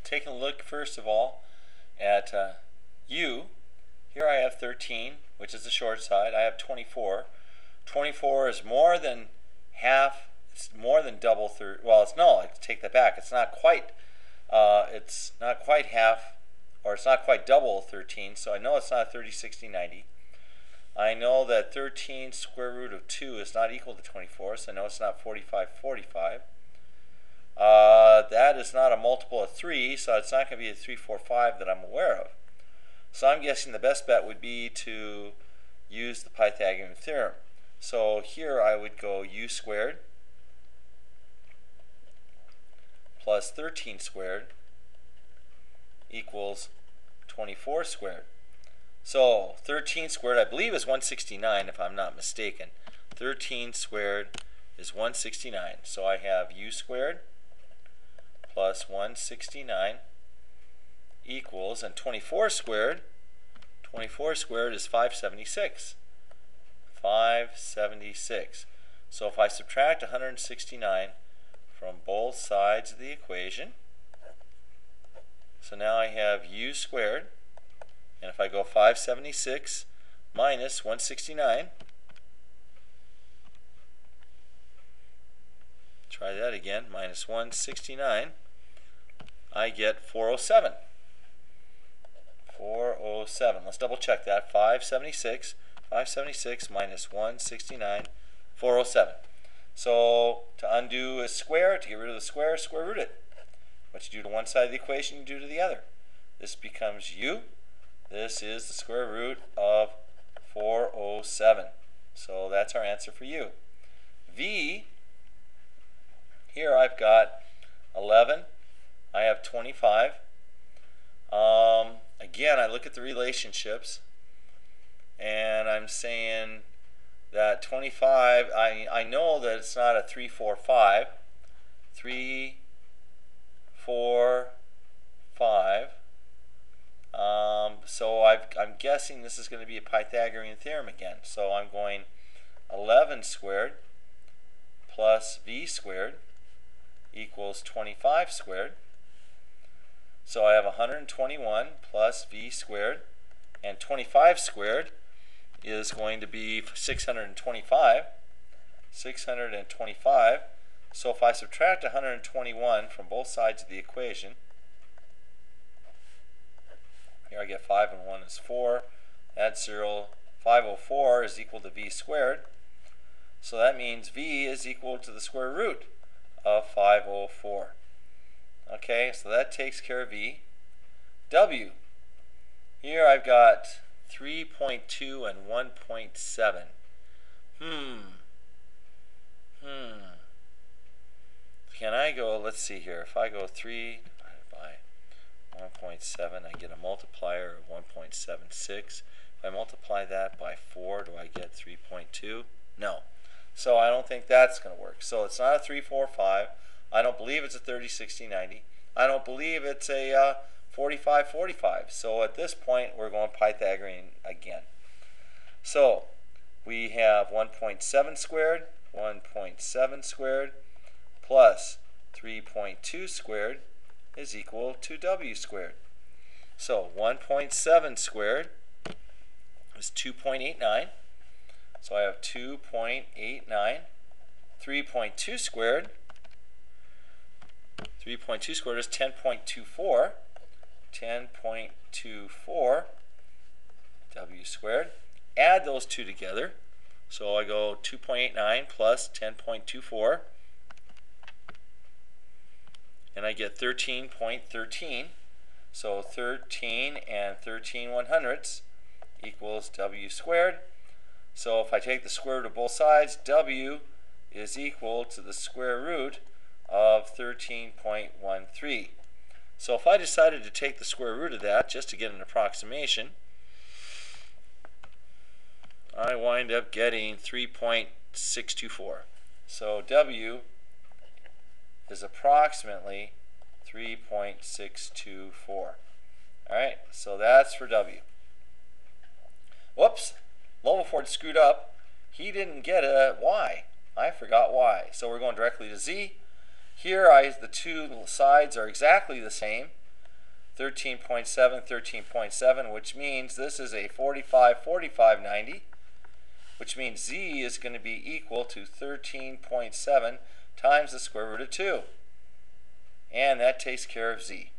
taking a look first of all at U. Here I have 13, which is the short side. I have 24. 24 is more than half. It's more than double. Well, it's no. I take that back. It's not quite. It's not quite half, or it's not quite double 13. So I know it's not 30, 60, 90. I know that 13 square root of 2 is not equal to 24, so I know it's not 45, 45. That is not a multiple of 3, so it's not going to be a 3, 4, 5 that I'm aware of. So I'm guessing the best bet would be to use the Pythagorean theorem. So here I would go u squared plus 13 squared equals 24 squared. So 13 squared, I believe, is 169 if I'm not mistaken. 13 squared is 169. So I have u squared plus 169 equals, and 24 squared is 576. 576. So if I subtract 169 from both sides of the equation, so now I have u squared, and if I go 576 minus 169, try that again, minus 169, I get 407. 407. Let's double check that. 576 minus 169, 407. So to undo a square, to get rid of the square root it. What you do to one side of the equation, you do to the other. This becomes u. This is the square root of 407. So that's our answer for u. V, here I've got 11. I have 25. Again, I look at the relationships, and I'm saying that 25, I know that it's not a 3, 4, 5. 3, 4, 5. So I'm guessing this is going to be a Pythagorean theorem again. So I'm going 11 squared plus v squared equals 25 squared. So I have 121 plus v squared, and 25 squared is going to be 625. 625. So if I subtract 121 from both sides of the equation, here I get 5 and 1 is 4. Add 0. 504 is equal to v squared. So that means v is equal to the square root of 504. Okay, so that takes care of v. W. Here I've got 3.2 and 1.7. Can I go, let's see here, if I go 3 divided by 1.7, I get a multiplier of 1.76. If I multiply that by 4, do I get 3.2? No. So I don't think that's going to work. So it's not a 3, 4, 5. I don't believe it's a 30, 60, 90. I don't believe it's a 45, 45. So at this point, we're going Pythagorean again. So we have 1.7 squared, 1.7 squared, plus 3.2 squared is equal to w squared. So 1.7 squared is 2.89. So I have 2.89. 3.2 squared. 3.2 squared is 10.24. 10.24 w squared. Add those two together. So I go 2.89 plus 10.24. And I get 13.13. So 13 and 13 100ths equals w squared. So if I take the square root of both sides, w is equal to the square root of 13.13. So if I decided to take the square root of that just to get an approximation, I wind up getting 3.624. So w is approximately 3.624. Alright, so that's for w. Whoops, MrLovellFord screwed up. He didn't get a y. I forgot y. So we're going directly to z. Here the two sides are exactly the same. 13.7, 13.7, which means this is a 45, 45, 90, which means z is going to be equal to 13.7 times the square root of 2. And that takes care of z.